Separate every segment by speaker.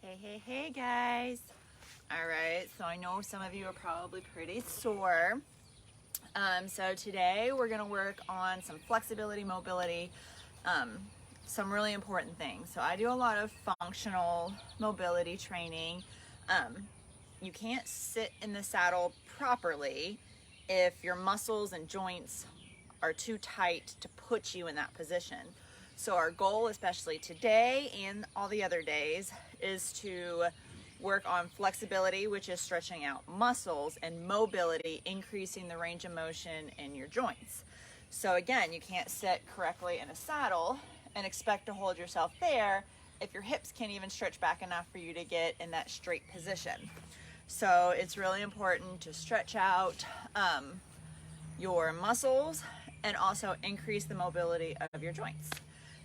Speaker 1: Hey guys. All right, so I know some of you are probably pretty sore. So today we're gonna work on some flexibility, mobility, some really important things. So I do a lot of functional mobility training. You can't sit in the saddle properly if your muscles and joints are too tight to put you in that position. So our goal, especially today and all the other days, is to work on flexibility, which is stretching out muscles, and mobility, increasing the range of motion in your joints. So again, you can't sit correctly in a saddle and expect to hold yourself there if your hips can't even stretch back enough for you to get in that straight position. So it's really important to stretch out your muscles and also increase the mobility of your joints.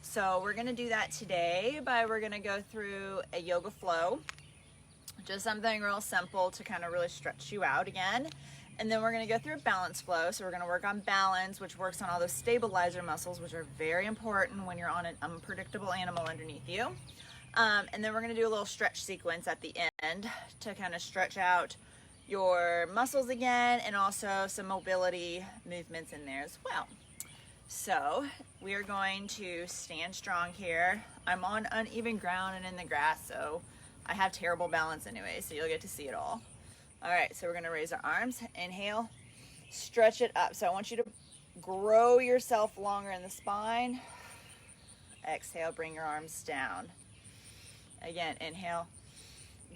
Speaker 1: So we're gonna do that today we're gonna go through a yoga flow, just something real simple to kind of really stretch you out again. And then we're gonna go through a balance flow. So we're gonna work on balance, which works on all those stabilizer muscles, which are very important when you're on an unpredictable animal underneath you. And then we're gonna do a little stretch sequence at the end to kind of stretch out your muscles again, and also some mobility movements in there as well. So we are going to stand strong here. I'm on uneven ground and in the grass, so I have terrible balance anyway, so you'll get to see it all. All right, so we're gonna raise our arms, inhale, stretch it up. So I want you to grow yourself longer in the spine. Exhale, bring your arms down. Again, inhale,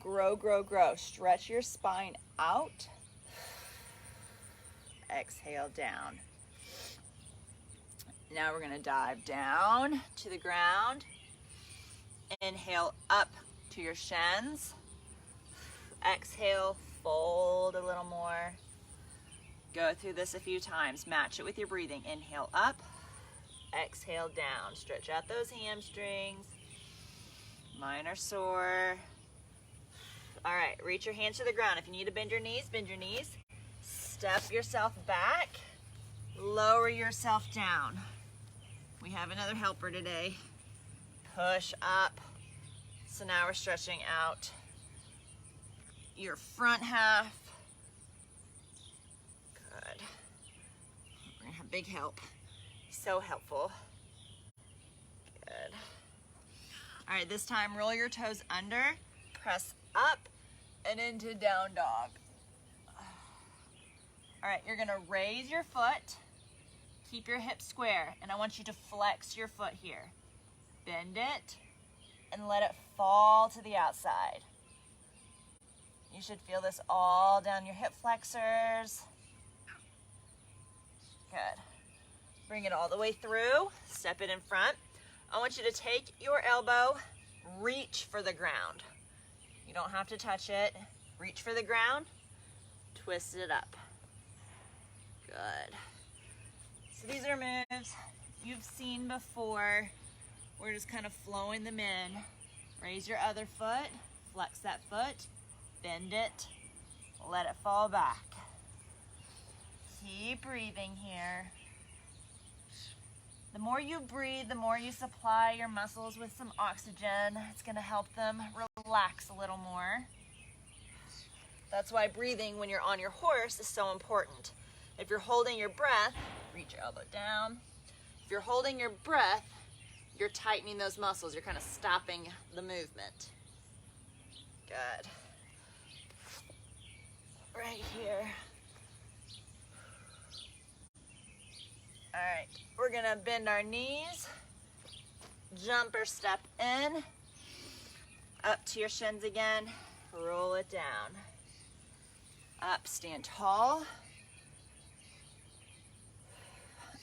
Speaker 1: grow, grow, grow. Stretch your spine out. Exhale, down. Now we're gonna dive down to the ground. Inhale up to your shins. Exhale, fold a little more. Go through this a few times. Match it with your breathing. Inhale up, exhale down. Stretch out those hamstrings. Mine are sore. All right, reach your hands to the ground. If you need to bend your knees, bend your knees. Step yourself back. Lower yourself down. We have another helper today. Push up. So now we're stretching out your front half. Good. We're gonna have big help. So helpful. Good. All right, this time roll your toes under, press up and into down dog. All right, you're gonna raise your foot, keep your hips square, and I want you to flex your foot here. Bend it and let it fall to the outside. You should feel this all down your hip flexors. Good. Bring it all the way through, step it in front. I want you to take your elbow, reach for the ground. You don't have to touch it. Reach for the ground, twist it up. Good. So these are moves you've seen before. We're just kind of flowing them in. Raise your other foot, flex that foot, bend it, let it fall back. Keep breathing here. The more you breathe, the more you supply your muscles with some oxygen. It's gonna help them relax a little more. That's why breathing when you're on your horse is so important. If you're holding your breath, reach your elbow down. If you're holding your breath, you're tightening those muscles. You're kind of stopping the movement. Good. Right here. All right, we're gonna bend our knees, jump or step in, up to your shins again, roll it down. Up, stand tall,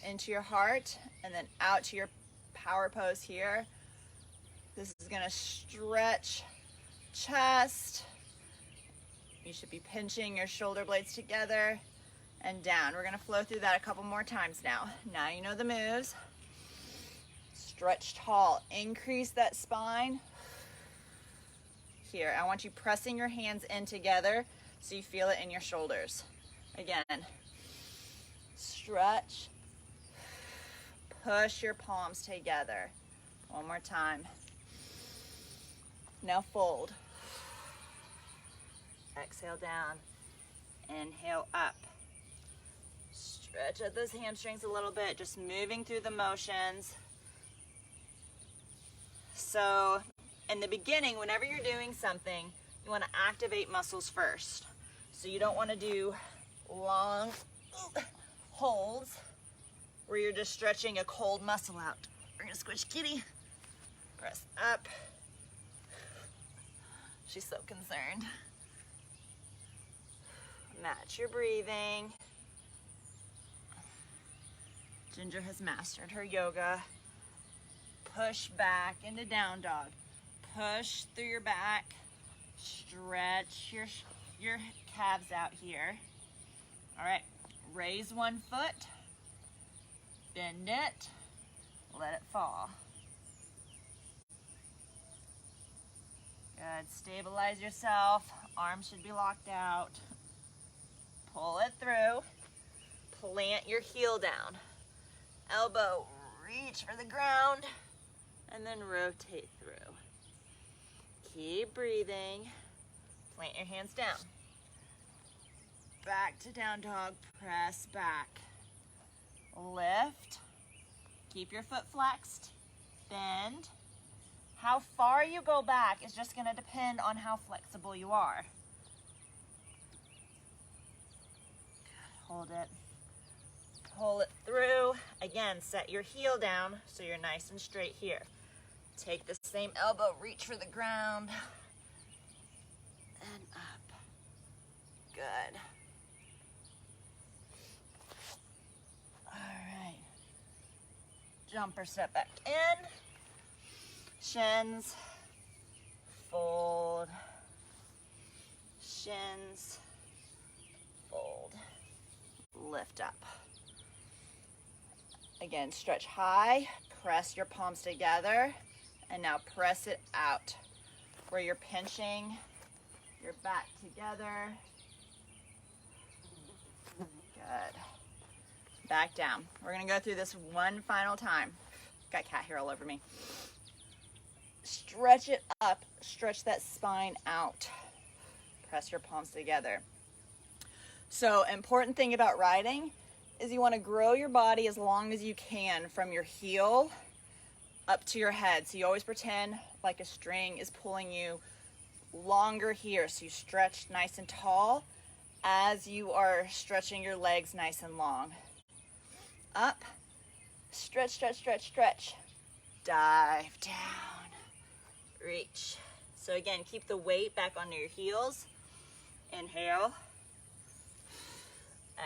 Speaker 1: into your heart, and then out to your power pose here. This is gonna stretch chest. You should be pinching your shoulder blades together and down. We're gonna flow through that a couple more times now. Now you know the moves. Stretch tall, increase that spine. Here, I want you pressing your hands in together so you feel it in your shoulders. Again, stretch, push your palms together. One more time. Now fold. Exhale down. Inhale up. Stretch out those hamstrings a little bit, just moving through the motions. So in the beginning, whenever you're doing something, you want to activate muscles first. So you don't want to do long holds where you're just stretching a cold muscle out. We're going to squish kitty. Press up. She's so concerned. Match your breathing. Ginger has mastered her yoga. Push back into down dog. Push through your back. Stretch your calves out here. All right, raise one foot. Bend it. Let it fall. Good, stabilize yourself. Arms should be locked out. Pull it through. Plant your heel down. Elbow, reach for the ground, and then rotate through. Keep breathing. Plant your hands down. Back to down dog, press back. Lift. Keep your foot flexed. Bend. How far you go back is just going to depend on how flexible you are. Hold it. Pull it through. Again, set your heel down so you're nice and straight here. Take the same elbow, reach for the ground, and up. Good. All right. Jumper step back in. Shins, fold. Shins, fold. Lift up. Again, stretch high, press your palms together, and now press it out where you're pinching your back together. Good. Back down. We're gonna go through this one final time. Got cat hair all over me. Stretch it up, stretch that spine out. Press your palms together. So, important thing about riding is you want to grow your body as long as you can from your heel up to your head. So you always pretend like a string is pulling you longer here. So you stretch nice and tall as you are stretching your legs nice and long. Up, stretch, stretch, stretch, stretch. Dive down, reach. So again, keep the weight back onto your heels. Inhale,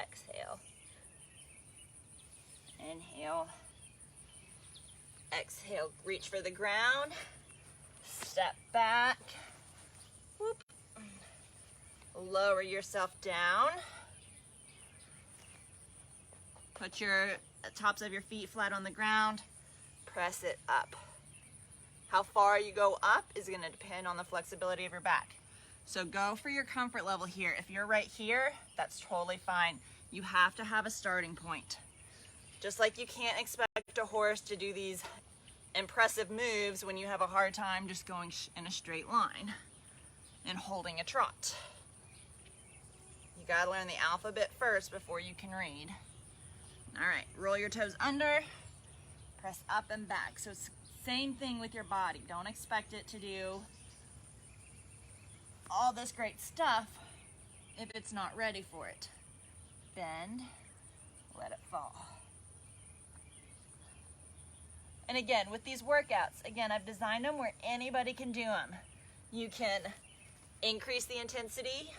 Speaker 1: exhale. Inhale, exhale, reach for the ground, step back, whoop. Lower yourself down, put your tops of your feet flat on the ground, press it up. How far you go up is going to depend on the flexibility of your back. So go for your comfort level here. If you're right here, that's totally fine. You have to have a starting point. Just like you can't expect a horse to do these impressive moves when you have a hard time just going in a straight line and holding a trot. You gotta learn the alphabet first before you can read. All right, roll your toes under, press up and back. So it's same thing with your body. Don't expect it to do all this great stuff if it's not ready for it. Bend, let it fall. And again, with these workouts, again, I've designed them where anybody can do them. You can increase the intensity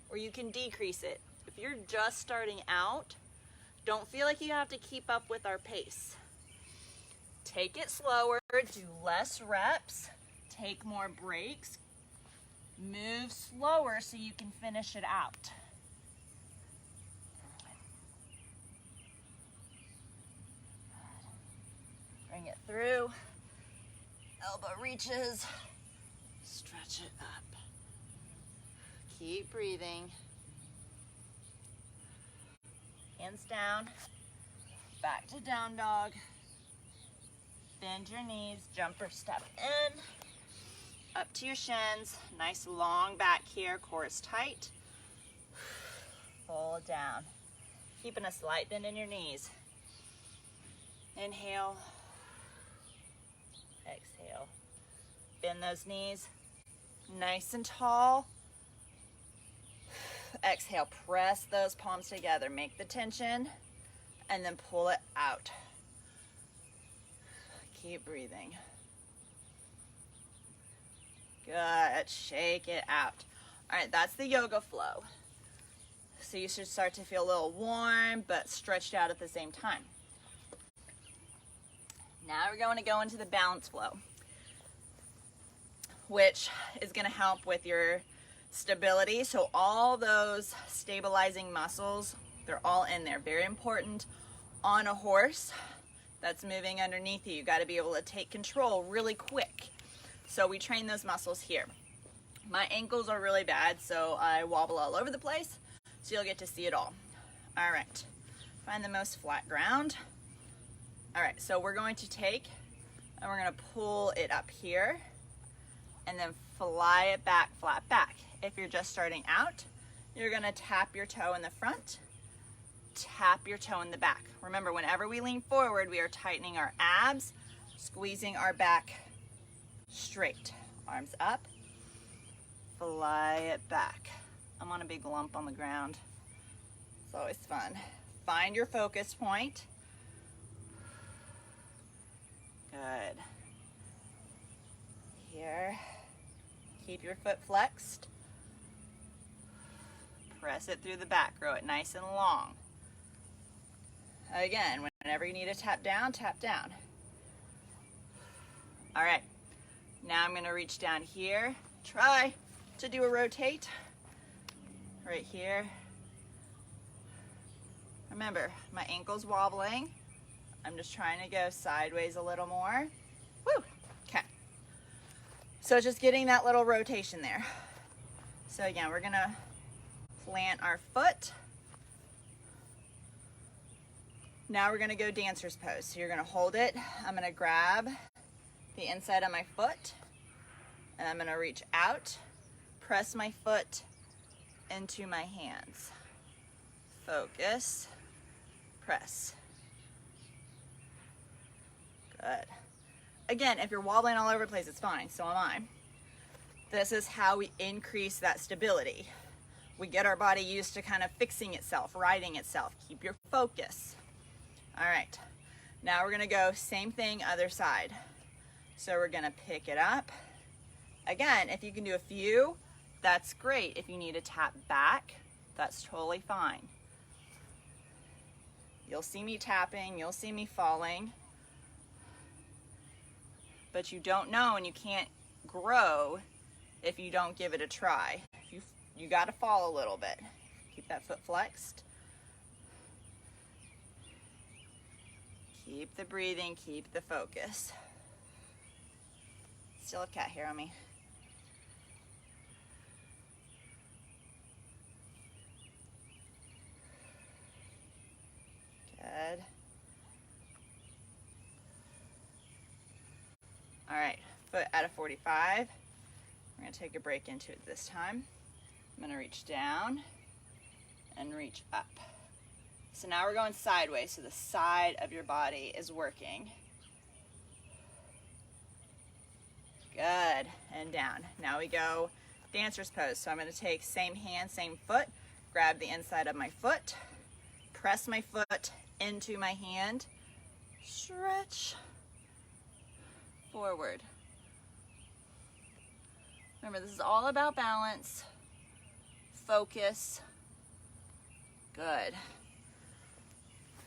Speaker 1: or you can decrease it. If you're just starting out, don't feel like you have to keep up with our pace. Take it slower, do less reps, take more breaks, move slower so you can finish it out. Bring it through, elbow reaches, stretch it up. Keep breathing. Hands down, back to down dog. Bend your knees, jumper step in, Up to your shins, nice long back here, core is tight. Fold down, keeping a slight bend in your knees. Inhale, exhale. Bend those knees, nice and tall. Exhale, press those palms together, make the tension, and then pull it out. Keep breathing. Good, shake it out. All right, that's the yoga flow. So you should start to feel a little warm, but stretched out at the same time. Now we're going to go into the balance flow, which is going to help with your stability. So all those stabilizing muscles, they're all in there. Very important on a horse that's moving underneath you. You got to be able to take control really quick. So we train those muscles here. My ankles are really bad, so I wobble all over the place, so you'll get to see it all. All right, find the most flat ground. All right, so we're going to take and we're going to pull it up here and then fly it back, flat back. If you're just starting out, you're going to tap your toe in the front, tap your toe in the back. Remember, whenever we lean forward, we are tightening our abs, squeezing our back straight. Arms up, fly it back. I'm on a big lump on the ground. It's always fun. Find your focus point. Good. Here. Keep your foot flexed. Press it through the back. Grow it nice and long. Again, whenever you need to tap down, tap down. All right. Now I'm going to reach down here. Try to do a rotate. Right here. Remember, my ankle's wobbling. I'm just trying to go sideways a little more. Woo! Okay. So just getting that little rotation there. So again, we're gonna plant our foot. Now we're gonna go dancer's pose. So you're gonna hold it. I'm gonna grab the inside of my foot and I'm gonna reach out, press my foot into my hands. Focus, press. Good. Again, if you're wobbling all over the place, it's fine, so am I. This is how we increase that stability. We get our body used to kind of fixing itself, righting itself. Keep your focus. All right, now we're gonna go same thing, other side. So we're gonna pick it up. Again, if you can do a few, that's great. If you need to tap back, that's totally fine. You'll see me tapping, you'll see me falling. But you don't know and you can't grow if you don't give it a try. You got to fall a little bit. Keep that foot flexed. Keep the breathing, keep the focus. Still have cat hair on me. Good. All right, foot at a 45. We're gonna take a break into it this time. I'm gonna reach down and reach up. So now we're going sideways, so the side of your body is working. Good, and down. Now we go dancer's pose. So I'm gonna take same hand, same foot, grab the inside of my foot, press my foot into my hand, stretch, forward. Remember, this is all about balance, focus. Good.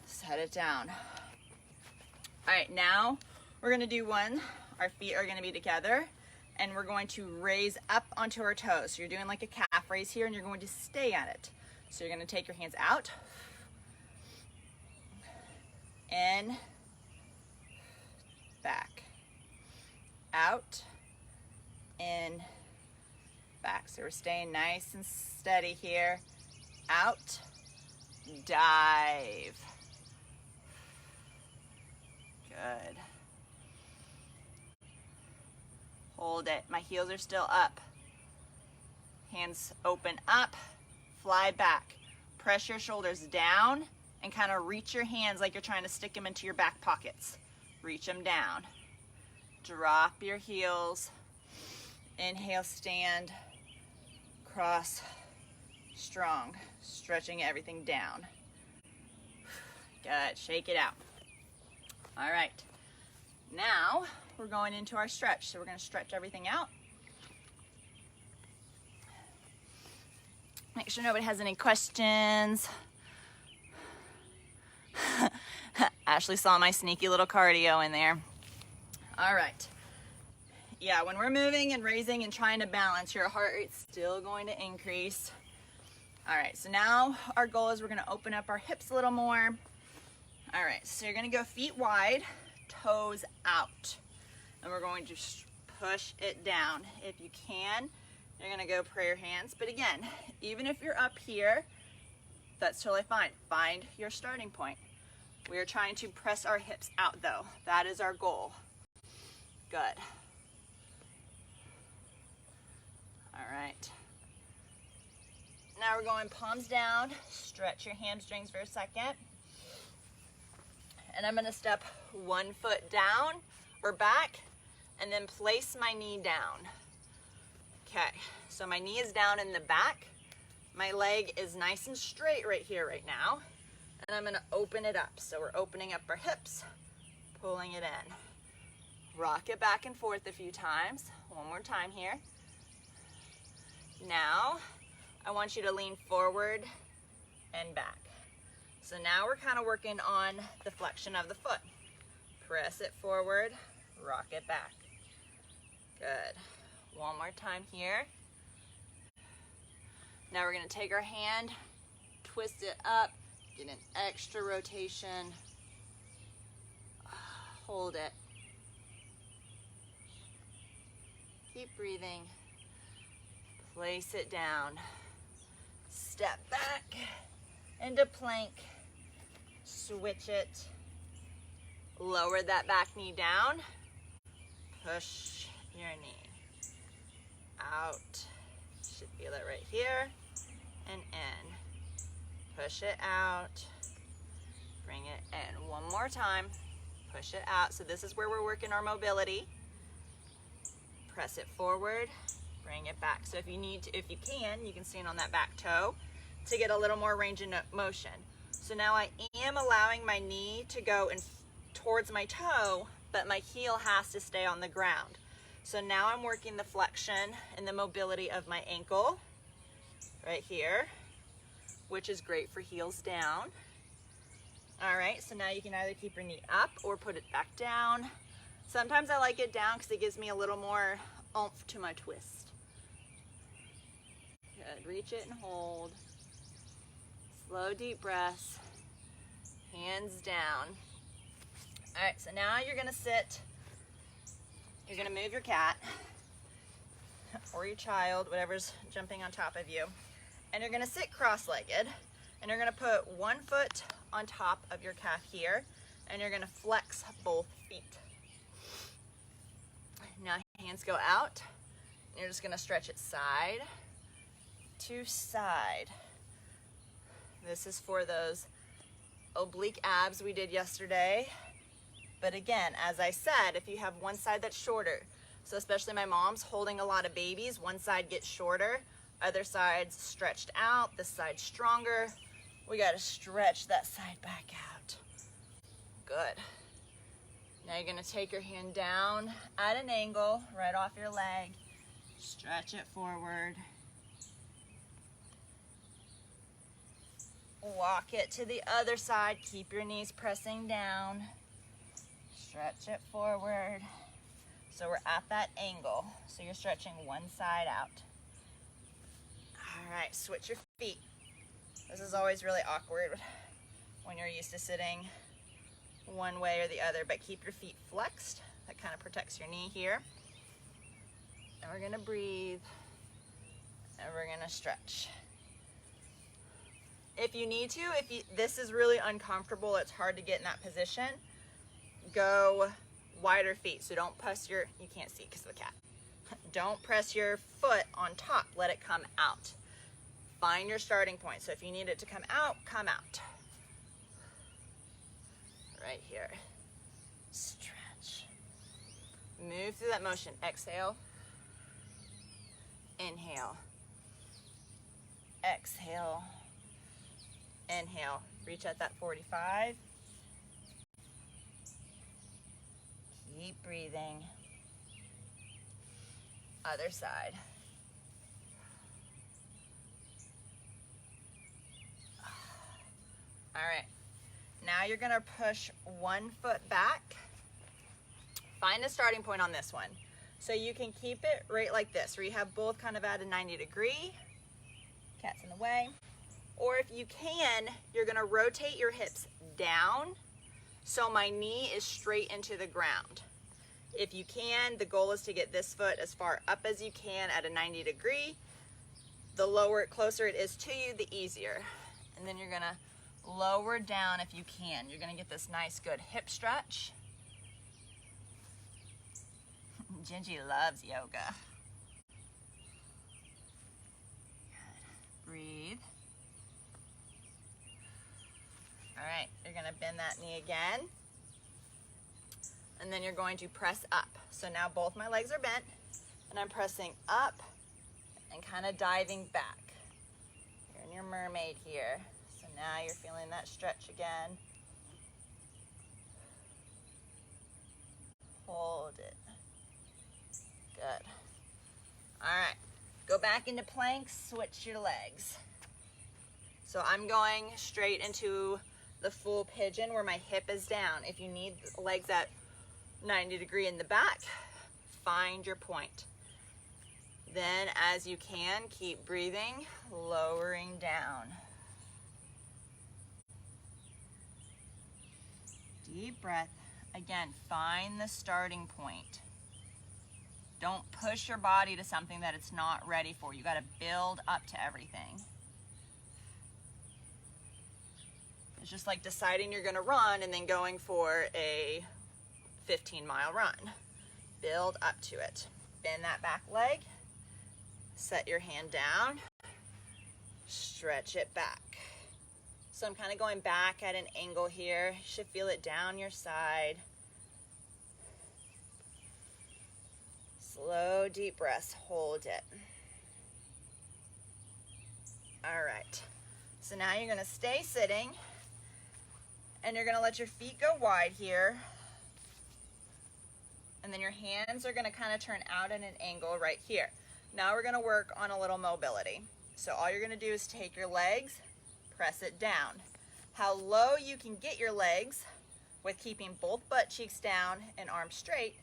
Speaker 1: Set it down. All right, now we're gonna do one. Our feet are gonna be together and we're going to raise up onto our toes. So you're doing like a calf raise here and you're going to stay at it. So you're gonna take your hands out, in, back, out, in, back. So we're staying nice and steady here. Out, dive. Good. hold it. My heels are still up. Hands open up, fly back. Press your shoulders down and kind of reach your hands like you're trying to stick them into your back pockets. Reach them down. Drop your heels. Inhale, stand. Cross, strong. Stretching everything down. Good, shake it out. All right, now we're going into our stretch. So we're gonna stretch everything out. Make sure nobody has any questions. Ashley saw my sneaky little cardio in there. All right. Yeah, when we're moving and raising and trying to balance, your heart rate's still going to increase. All right, so now our goal is we're gonna open up our hips a little more. All right, so you're gonna go feet wide, toes out. And we're going to push it down. If you can, you're gonna go prayer hands. But again, even if you're up here, that's totally fine. Find your starting point. We are trying to press our hips out though. That is our goal. Good. All right. Now we're going palms down. Stretch your hamstrings for a second. And I'm gonna step one foot down or back and then place my knee down. Okay, so my knee is down in the back. My leg is nice and straight right here, right now. And I'm gonna open it up. So we're opening up our hips, pulling it in. Rock it back and forth a few times. One more time here. Now, I want you to lean forward and back. So now we're kind of working on the flexion of the foot. Press it forward, rock it back. Good. One more time here. Now we're going to take our hand, twist it up, get an extra rotation. Hold it. Keep breathing. Place it down. Step back into plank. Switch it. Lower that back knee down. Push your knee out. Should feel it right here and in. Push it out. Bring it in. One more time. Push it out. So this is where we're working our mobility. Press it forward. Bring it back. So if you need to, if you can stand on that back toe to get a little more range of motion. So now I am allowing my knee to go in towards my toe, but my heel has to stay on the ground. So now I'm working the flexion and the mobility of my ankle right here, which is great for heels down. All right, so now you can either keep your knee up or put it back down. Sometimes I like it down because it gives me a little more oomph to my twist. Good, reach it and hold. Slow, deep breaths. Hands down. All right, so now you're gonna sit. You're gonna move your cat or your child, whatever's jumping on top of you. And you're gonna sit cross-legged and you're gonna put one foot on top of your calf here and you're gonna flex both feet. Now hands go out. You're just gonna stretch it side to side. This is for those oblique abs we did yesterday. But again, as I said, if you have one side that's shorter, so especially my mom's holding a lot of babies, one side gets shorter, other side's stretched out, this side's stronger. We gotta stretch that side back out. Good. Now you're gonna take your hand down at an angle, right off your leg. Stretch it forward. Walk it to the other side. Keep your knees pressing down. Stretch it forward. So we're at that angle. So you're stretching one side out. All right, switch your feet. This is always really awkward when you're used to sitting one way or the other, but keep your feet flexed. That kind of protects your knee here. And we're gonna breathe and we're gonna stretch. If you need to, this is really uncomfortable, it's hard to get in that position, go wider feet. So don't press you can't see because of the cat. Don't press your foot on top. Let it come out. Find your starting point. So if you need it to come out, come out. Right here. Stretch. Move through that motion. Exhale. Inhale. Exhale. Inhale. Reach at that 45. Keep breathing. Other side. All right. Now you're going to push one foot back. Find a starting point on this one. So you can keep it right like this, where you have both kind of at a 90 degree. Cat's in the way. Or if you can, you're going to rotate your hips down so my knee is straight into the ground. If you can, the goal is to get this foot as far up as you can at a 90 degree. The closer it is to you, the easier. And then you're going to lower down if you can. You're going to get this nice, good hip stretch. Gingy loves yoga. Good. Breathe. All right, you're going to bend that knee again. And then you're going to press up. So now both my legs are bent, and I'm pressing up and kind of diving back. You're in your mermaid here. So now you're feeling that stretch again. Hold it. Good. All right, go back into plank, switch your legs. So I'm going straight into the full pigeon where my hip is down. If you need legs at 90 degree in the back, find your point. Then as you can, keep breathing, lowering down. Deep breath. Again, find the starting point. Don't push your body to something that it's not ready for. You got to build up to everything. It's just like deciding you're going to run and then going for a 15-mile run. Build up to it. Bend that back leg. Set your hand down. Stretch it back. So I'm kind of going back at an angle here. You should feel it down your side. Slow, deep breaths. Hold it. All right. So now you're going to stay sitting, and you're going to let your feet go wide here. And then your hands are going to kind of turn out at an angle right here. Now we're going to work on a little mobility. So all you're going to do is take your legs, press it down. How low you can get your legs with keeping both butt cheeks down and arms straight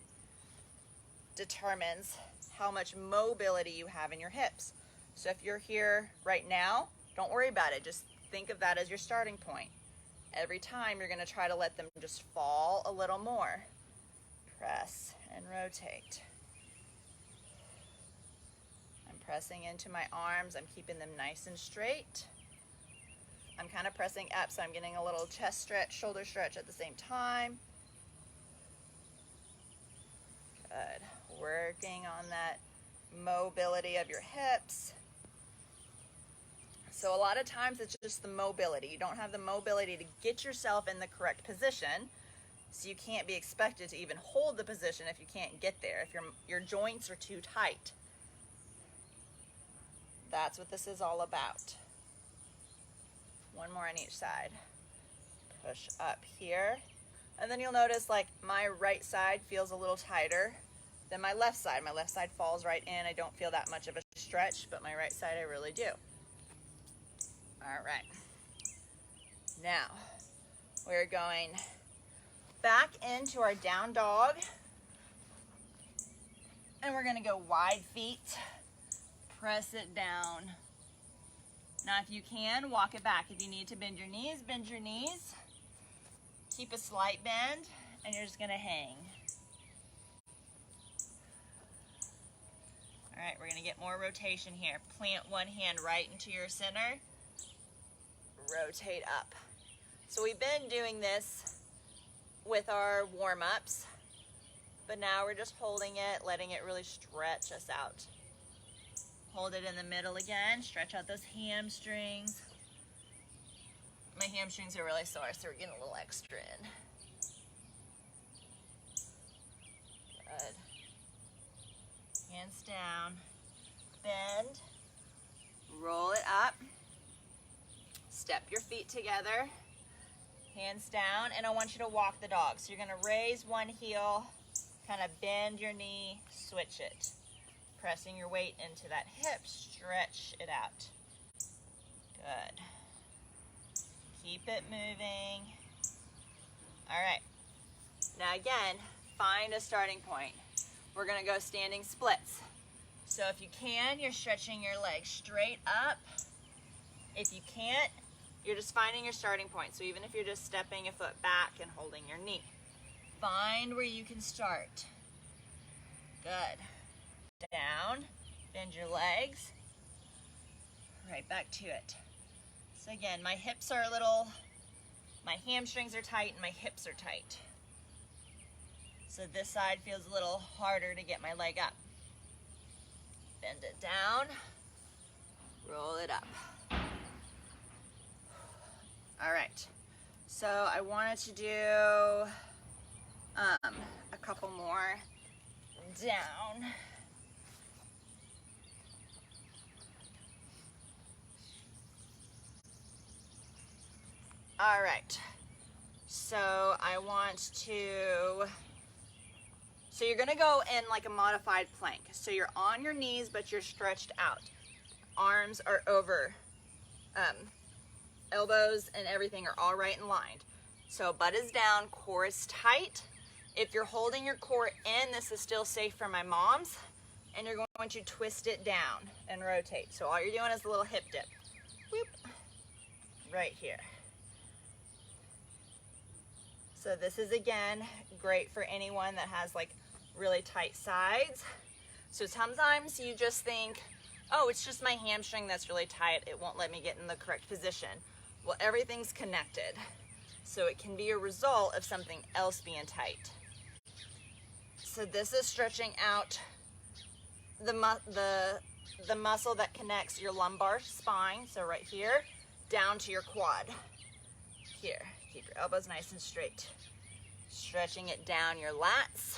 Speaker 1: determines how much mobility you have in your hips. So if you're here right now, don't worry about it. Just think of that as your starting point. Every time you're going to try to let them just fall a little more. Press and rotate. I'm pressing into my arms. I'm keeping them nice and straight. I'm kind of pressing up, so I'm getting a little chest stretch, shoulder stretch at the same time. Good. Working on that mobility of your hips. So a lot of times it's just the mobility. You don't have the mobility to get yourself in the correct position. So you can't be expected to even hold the position if you can't get there, if your joints are too tight. That's what this is all about. One more on each side. Push up here. And then you'll notice like my right side feels a little tighter than my left side. My left side falls right in. I don't feel that much of a stretch, but my right side I really do. All right. Now, we're going back into our down dog. And we're gonna go wide feet. Press it down. Now if you can, walk it back. If you need to bend your knees, bend your knees. Keep a slight bend, and you're just gonna hang. All right, we're gonna get more rotation here. Plant one hand right into your center. Rotate up. So we've been doing this with our warm-ups, But now we're just holding it, letting it really stretch us out. Hold it in the middle again, stretch out those hamstrings. My hamstrings are really sore, so we're getting a little extra in. Good. Hands down, bend, roll it up, step your feet together, hands down, and I want you to walk the dog. So you're gonna raise one heel, kind of bend your knee, switch it. Pressing your weight into that hip, stretch it out. Good. Keep it moving. All right. Now again, find a starting point. We're gonna go standing splits. So if you can, you're stretching your legs straight up. If you can't, you're just finding your starting point. So even if you're just stepping a foot back and holding your knee, find where you can start. Good. Down, bend your legs, right back to it. So again, my hips are a little, my hamstrings are tight and my hips are tight. So this side feels a little harder to get my leg up. Bend it down, roll it up. All right, so I wanted to do a couple more down. All right, so I want to, so you're gonna go in like a modified plank. So you're on your knees, but you're stretched out. Arms are over, elbows and everything are all right and lined. So butt is down, core is tight. If you're holding your core in, this is still safe for my moms, and you're going to twist it down and rotate. So all you're doing is a little hip dip. Whoop, right here. So this is, again, great for anyone that has like really tight sides. So sometimes you just think, oh, it's just my hamstring that's really tight. It won't let me get in the correct position. Well, everything's connected. So it can be a result of something else being tight. So this is stretching out the muscle that connects your lumbar spine, so right here, down to your quad. Here, keep your elbows nice and straight. Stretching it down your lats.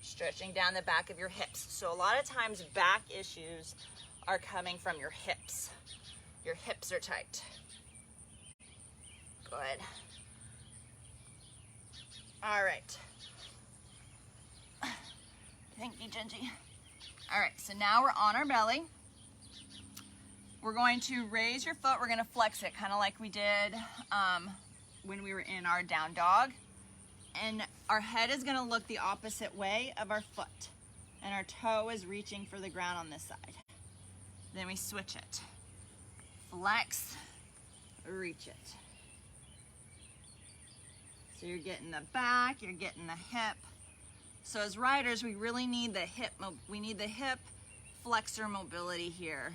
Speaker 1: Stretching down the back of your hips. So a lot of times back issues are coming from your hips. Your hips are tight. Good. All right. Thank you, Gingy. All right, so now we're on our belly. We're going to raise your foot. We're going to flex it, kind of like we did when we were in our down dog. And our head is going to look the opposite way of our foot. And our toe is reaching for the ground on this side. Then we switch it. Flex, reach it. So you're getting the back, you're getting the hip. So as riders, we really need the hip flexor mobility here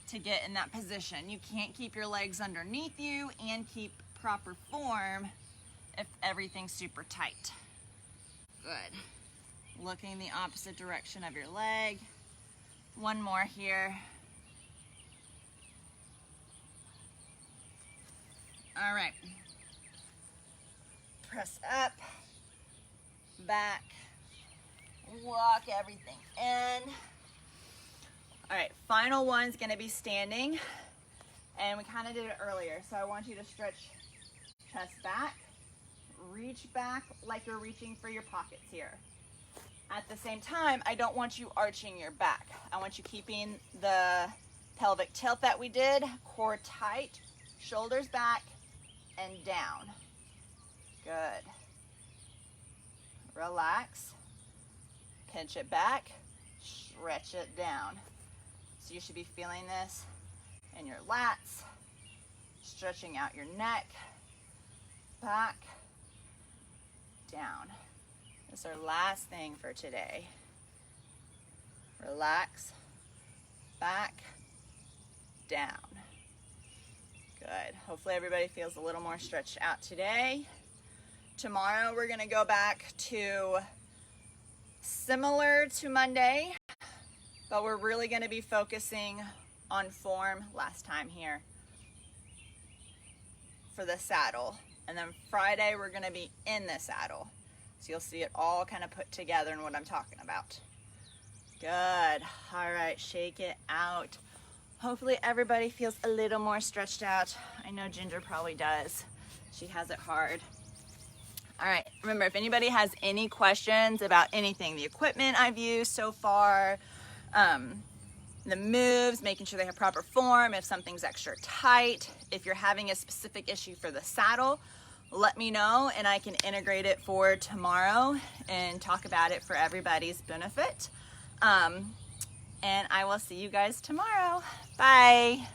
Speaker 1: to get in that position. You can't keep your legs underneath you and keep proper form if everything's super tight. Good. Looking the opposite direction of your leg. One more here. All right. Press up, back, walk everything in. All right, final one's gonna be standing, and we kind of did it earlier. So I want you to stretch chest back, reach back like you're reaching for your pockets here. At the same time, I don't want you arching your back. I want you keeping the pelvic tilt that we did, core tight, shoulders back and down. Good. Relax. Pinch it back. Stretch it down. So you should be feeling this in your lats. Stretching out your neck. Back. Down. This is our last thing for today. Relax. Back. Down. Good. Hopefully everybody feels a little more stretched out today. Tomorrow we're gonna go back to similar to Monday, but we're really gonna be focusing on form last time here for the saddle. And then Friday we're gonna be in the saddle. So you'll see it all kind of put together and what I'm talking about. Good. All right, shake it out. Hopefully everybody feels a little more stretched out. I know Ginger probably does. She has it hard. All right, remember, if anybody has any questions about anything, the equipment I've used so far, the moves, making sure they have proper form, if something's extra tight, if you're having a specific issue for the saddle, let me know and I can integrate it for tomorrow and talk about it for everybody's benefit. And I will see you guys tomorrow. Bye.